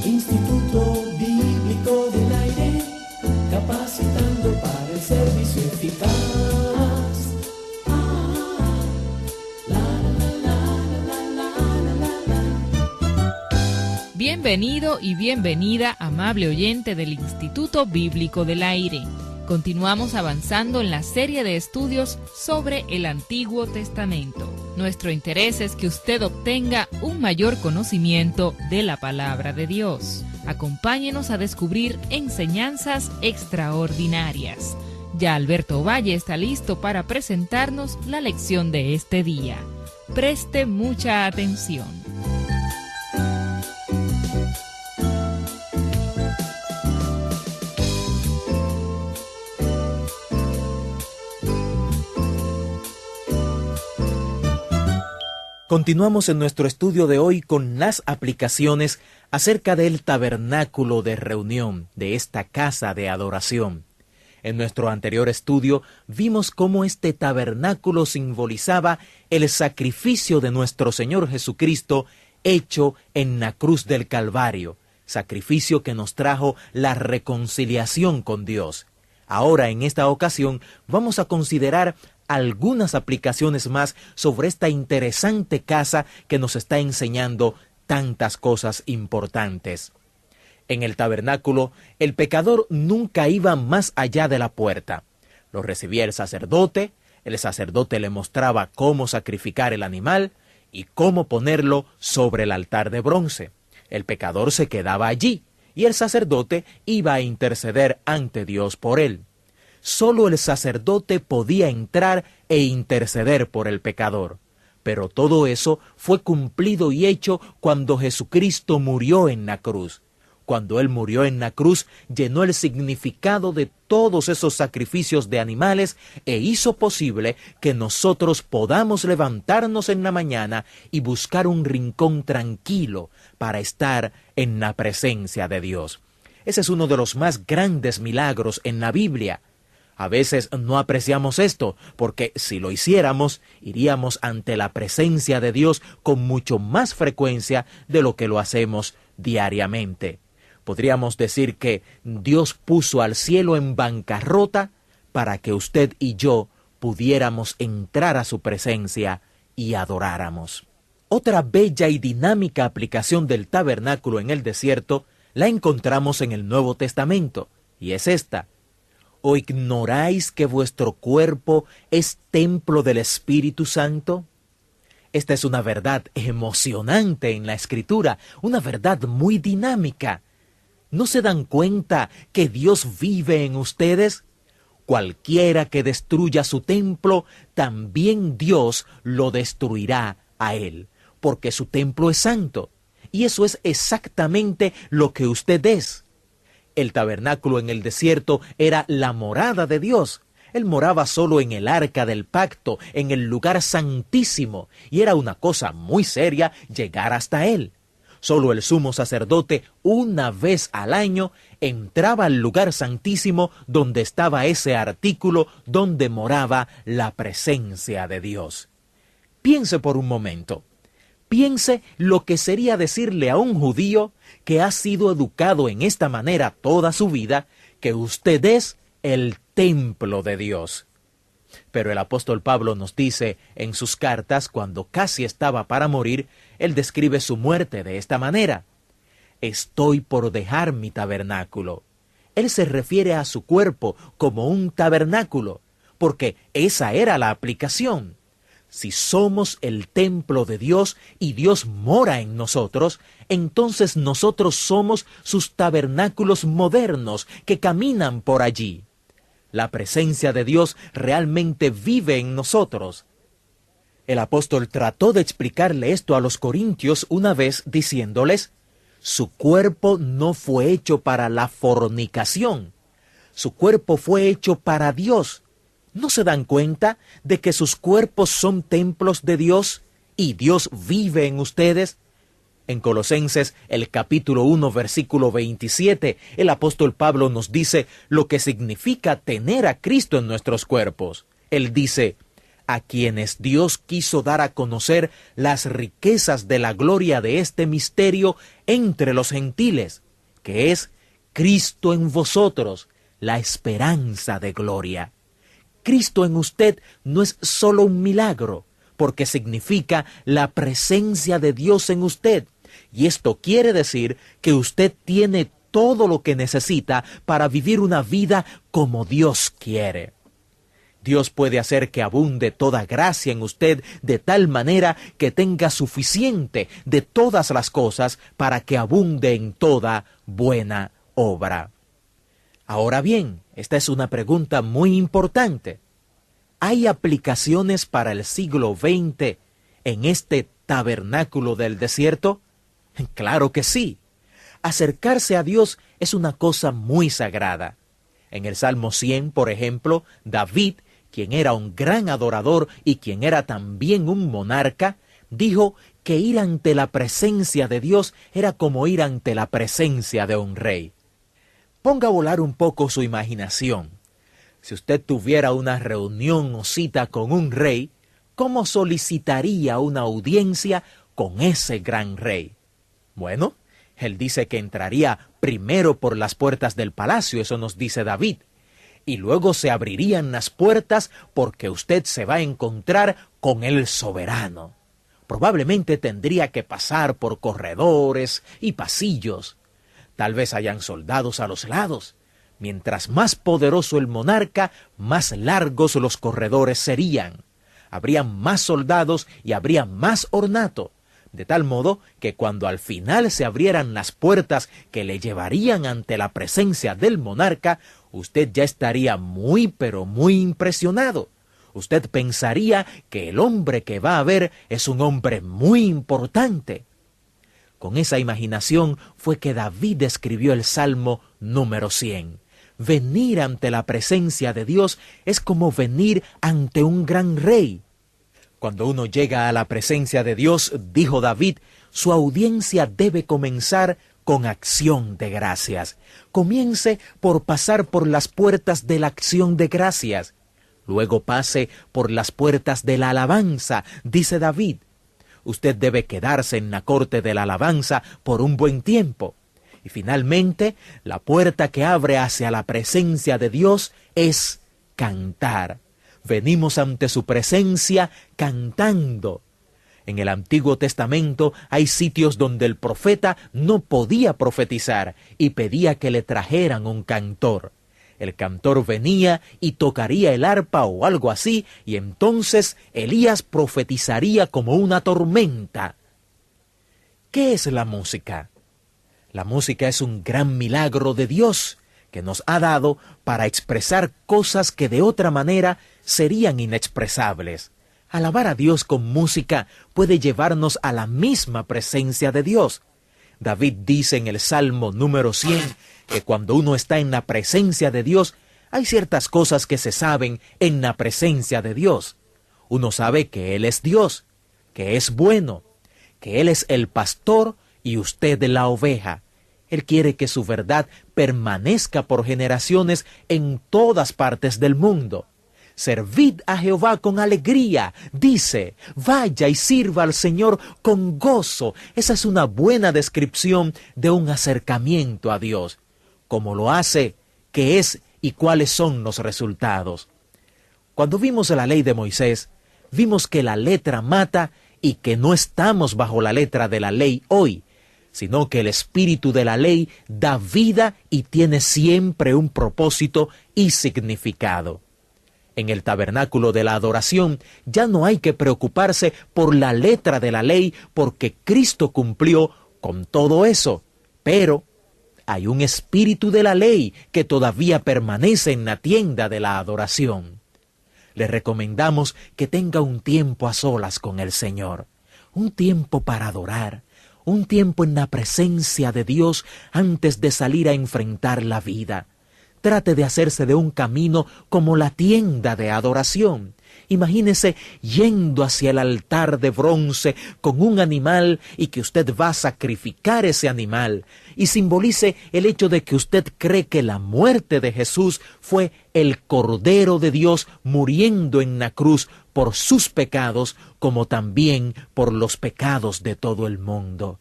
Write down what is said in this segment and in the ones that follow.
Instituto Bíblico del Aire, capacitando para el servicio eficaz. Bienvenido y bienvenida, amable oyente del Instituto Bíblico del Aire. Continuamos avanzando en la serie de estudios sobre el Antiguo Testamento. Nuestro interés es que usted obtenga un mayor conocimiento de la Palabra de Dios. Acompáñenos a descubrir enseñanzas extraordinarias. Ya Alberto Valle está listo para presentarnos la lección de este día. Preste mucha atención. Continuamos en nuestro estudio de hoy con las aplicaciones acerca del tabernáculo de reunión, de esta casa de adoración. En nuestro anterior estudio vimos cómo este tabernáculo simbolizaba el sacrificio de nuestro Señor Jesucristo hecho en la cruz del Calvario, sacrificio que nos trajo la reconciliación con Dios. Ahora, en esta ocasión, vamos a considerar algunas aplicaciones más sobre esta interesante casa que nos está enseñando tantas cosas importantes. En el tabernáculo, el pecador nunca iba más allá de la puerta. Lo recibía el sacerdote le mostraba cómo sacrificar el animal y cómo ponerlo sobre el altar de bronce. El pecador se quedaba allí y el sacerdote iba a interceder ante Dios por él. Solo el sacerdote podía entrar e interceder por el pecador. Pero todo eso fue cumplido y hecho cuando Jesucristo murió en la cruz. Cuando Él murió en la cruz, llenó el significado de todos esos sacrificios de animales e hizo posible que nosotros podamos levantarnos en la mañana y buscar un rincón tranquilo para estar en la presencia de Dios. Ese es uno de los más grandes milagros en la Biblia. A veces no apreciamos esto, porque si lo hiciéramos, iríamos ante la presencia de Dios con mucho más frecuencia de lo que lo hacemos diariamente. Podríamos decir que Dios puso al cielo en bancarrota para que usted y yo pudiéramos entrar a su presencia y adoráramos. Otra bella y dinámica aplicación del tabernáculo en el desierto la encontramos en el Nuevo Testamento, y es esta. ¿O ignoráis que vuestro cuerpo es templo del Espíritu Santo? Esta es una verdad emocionante en la Escritura, una verdad muy dinámica. ¿No se dan cuenta que Dios vive en ustedes? Cualquiera que destruya su templo, también Dios lo destruirá a él, porque su templo es santo. Y eso es exactamente lo que usted es. El tabernáculo en el desierto era la morada de Dios. Él moraba solo en el arca del pacto, en el lugar santísimo, y era una cosa muy seria llegar hasta él. Solo el sumo sacerdote, una vez al año, entraba al lugar santísimo donde estaba ese artículo donde moraba la presencia de Dios. Piense por un momento. Piense lo que sería decirle a un judío que ha sido educado en esta manera toda su vida, que usted es el templo de Dios. Pero el apóstol Pablo nos dice en sus cartas, cuando casi estaba para morir, él describe su muerte de esta manera: estoy por dejar mi tabernáculo. Él se refiere a su cuerpo como un tabernáculo, porque esa era la aplicación. Si somos el templo de Dios y Dios mora en nosotros, entonces nosotros somos sus tabernáculos modernos que caminan por allí. La presencia de Dios realmente vive en nosotros. El apóstol trató de explicarle esto a los corintios una vez diciéndoles: su cuerpo no fue hecho para la fornicación, su cuerpo fue hecho para Dios. ¿No se dan cuenta de que sus cuerpos son templos de Dios y Dios vive en ustedes? En Colosenses, el capítulo 1, versículo 27, el apóstol Pablo nos dice lo que significa tener a Cristo en nuestros cuerpos. Él dice: a quienes Dios quiso dar a conocer las riquezas de la gloria de este misterio entre los gentiles, que es Cristo en vosotros, la esperanza de gloria. Cristo en usted no es solo un milagro, porque significa la presencia de Dios en usted. Y esto quiere decir que usted tiene todo lo que necesita para vivir una vida como Dios quiere. Dios puede hacer que abunde toda gracia en usted de tal manera que tenga suficiente de todas las cosas para que abunde en toda buena obra. Ahora bien, esta es una pregunta muy importante. ¿Hay aplicaciones para el siglo XX en este tabernáculo del desierto? Claro que sí. Acercarse a Dios es una cosa muy sagrada. En el Salmo 100, por ejemplo, David, quien era un gran adorador y quien era también un monarca, dijo que ir ante la presencia de Dios era como ir ante la presencia de un rey. Ponga a volar un poco su imaginación. Si usted tuviera una reunión o cita con un rey, ¿cómo solicitaría una audiencia con ese gran rey? Bueno, él dice que entraría primero por las puertas del palacio, eso nos dice David, y luego se abrirían las puertas porque usted se va a encontrar con el soberano. Probablemente tendría que pasar por corredores y pasillos. Tal vez hayan soldados a los lados. Mientras más poderoso el monarca, más largos los corredores serían. Habrían más soldados y habría más ornato, de tal modo que cuando al final se abrieran las puertas que le llevarían ante la presencia del monarca, usted ya estaría muy pero muy impresionado. Usted pensaría que el hombre que va a ver es un hombre muy importante. Con esa imaginación fue que David escribió el Salmo número 100. Venir ante la presencia de Dios es como venir ante un gran rey. Cuando uno llega a la presencia de Dios, dijo David, su audiencia debe comenzar con acción de gracias. Comience por pasar por las puertas de la acción de gracias. Luego pase por las puertas de la alabanza, dice David. Usted debe quedarse en la corte de la alabanza por un buen tiempo. Y finalmente, la puerta que abre hacia la presencia de Dios es cantar. Venimos ante su presencia cantando. En el Antiguo Testamento hay sitios donde el profeta no podía profetizar y pedía que le trajeran un cantor. El cantor venía y tocaría el arpa o algo así, y entonces Elías profetizaría como una tormenta. ¿Qué es la música? La música es un gran milagro de Dios que nos ha dado para expresar cosas que de otra manera serían inexpresables. Alabar a Dios con música puede llevarnos a la misma presencia de Dios. David dice en el Salmo número 100 que cuando uno está en la presencia de Dios, hay ciertas cosas que se saben en la presencia de Dios. Uno sabe que Él es Dios, que es bueno, que Él es el pastor y usted la oveja. Él quiere que su verdad permanezca por generaciones en todas partes del mundo. Servid a Jehová con alegría, dice, vaya y sirva al Señor con gozo. Esa es una buena descripción de un acercamiento a Dios. ¿Cómo lo hace? ¿Qué es y cuáles son los resultados? Cuando vimos la ley de Moisés, vimos que la letra mata y que no estamos bajo la letra de la ley hoy, sino que el espíritu de la ley da vida y tiene siempre un propósito y significado. En el tabernáculo de la adoración ya no hay que preocuparse por la letra de la ley porque Cristo cumplió con todo eso, pero hay un espíritu de la ley que todavía permanece en la tienda de la adoración. Le recomendamos que tenga un tiempo a solas con el Señor, un tiempo para adorar, un tiempo en la presencia de Dios antes de salir a enfrentar la vida. Trate de hacerse de un camino como la tienda de adoración. Imagínese yendo hacia el altar de bronce con un animal y que usted va a sacrificar ese animal. Y simbolice el hecho de que usted cree que la muerte de Jesús fue el Cordero de Dios muriendo en la cruz por sus pecados como también por los pecados de todo el mundo.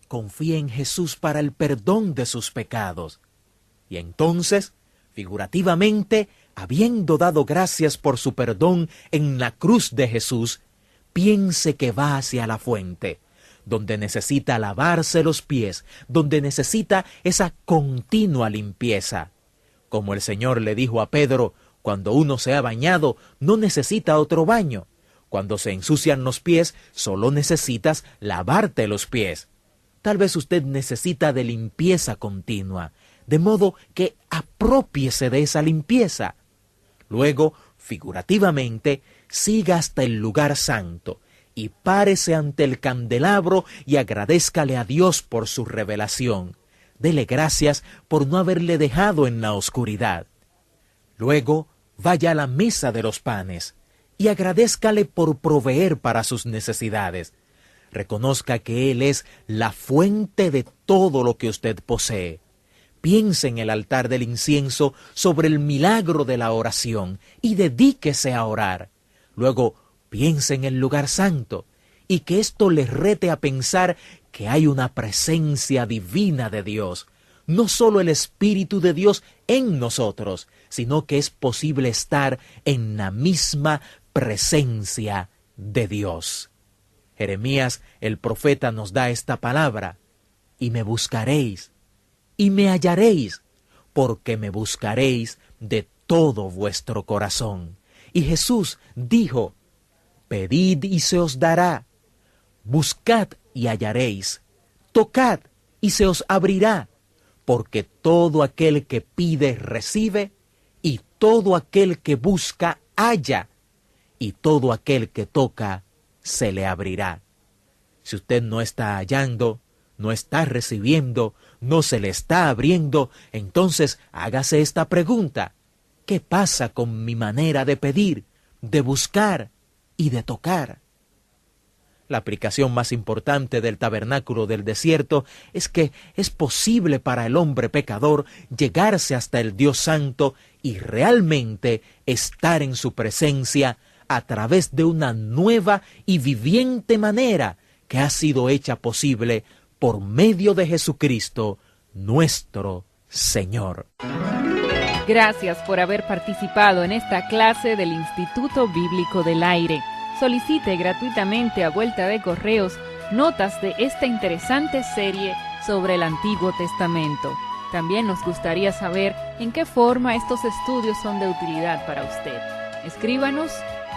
Confía en Jesús para el perdón de sus pecados. Y entonces, figurativamente, habiendo dado gracias por su perdón en la cruz de Jesús, piense que va hacia la fuente, donde necesita lavarse los pies, donde necesita esa continua limpieza. Como el Señor le dijo a Pedro, cuando uno se ha bañado, no necesita otro baño. Cuando se ensucian los pies, solo necesitas lavarte los pies. Tal vez usted necesita de limpieza continua, de modo que aprópiese de esa limpieza. Luego, figurativamente, siga hasta el lugar santo y párese ante el candelabro y agradézcale a Dios por su revelación. Dele gracias por no haberle dejado en la oscuridad. Luego, vaya a la mesa de los panes y agradézcale por proveer para sus necesidades. Reconozca que Él es la fuente de todo lo que usted posee. Piense en el altar del incienso sobre el milagro de la oración y dedíquese a orar. Luego, piense en el lugar santo y que esto le rete a pensar que hay una presencia divina de Dios. No solo el Espíritu de Dios en nosotros, sino que es posible estar en la misma presencia de Dios. Jeremías, el profeta, nos da esta palabra: y me buscaréis, y me hallaréis, porque me buscaréis de todo vuestro corazón. Y Jesús dijo: pedid y se os dará, buscad y hallaréis, tocad y se os abrirá, porque todo aquel que pide recibe, y todo aquel que busca halla, y todo aquel que toca se le abrirá. Si usted no está hallando, no está recibiendo, no se le está abriendo, entonces hágase esta pregunta: ¿qué pasa con mi manera de pedir, de buscar y de tocar? La aplicación más importante del tabernáculo del desierto es que es posible para el hombre pecador llegarse hasta el Dios Santo y realmente estar en su presencia a través de una nueva y viviente manera que ha sido hecha posible por medio de Jesucristo, nuestro Señor. Gracias por haber participado en esta clase del Instituto Bíblico del Aire. Solicite gratuitamente a vuelta de correos notas de esta interesante serie sobre el Antiguo Testamento. También nos gustaría saber en qué forma estos estudios son de utilidad para usted. Escríbanos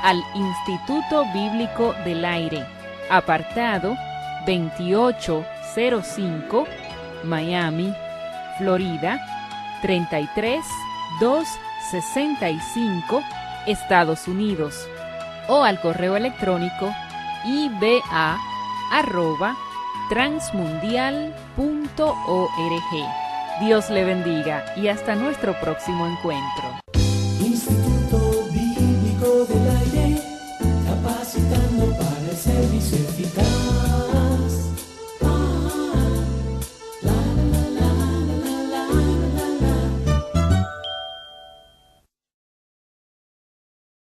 al Instituto Bíblico del Aire, apartado 2805, Miami, Florida, 33265, Estados Unidos, o al correo electrónico iba@transmundial.org. Dios le bendiga y hasta nuestro próximo encuentro.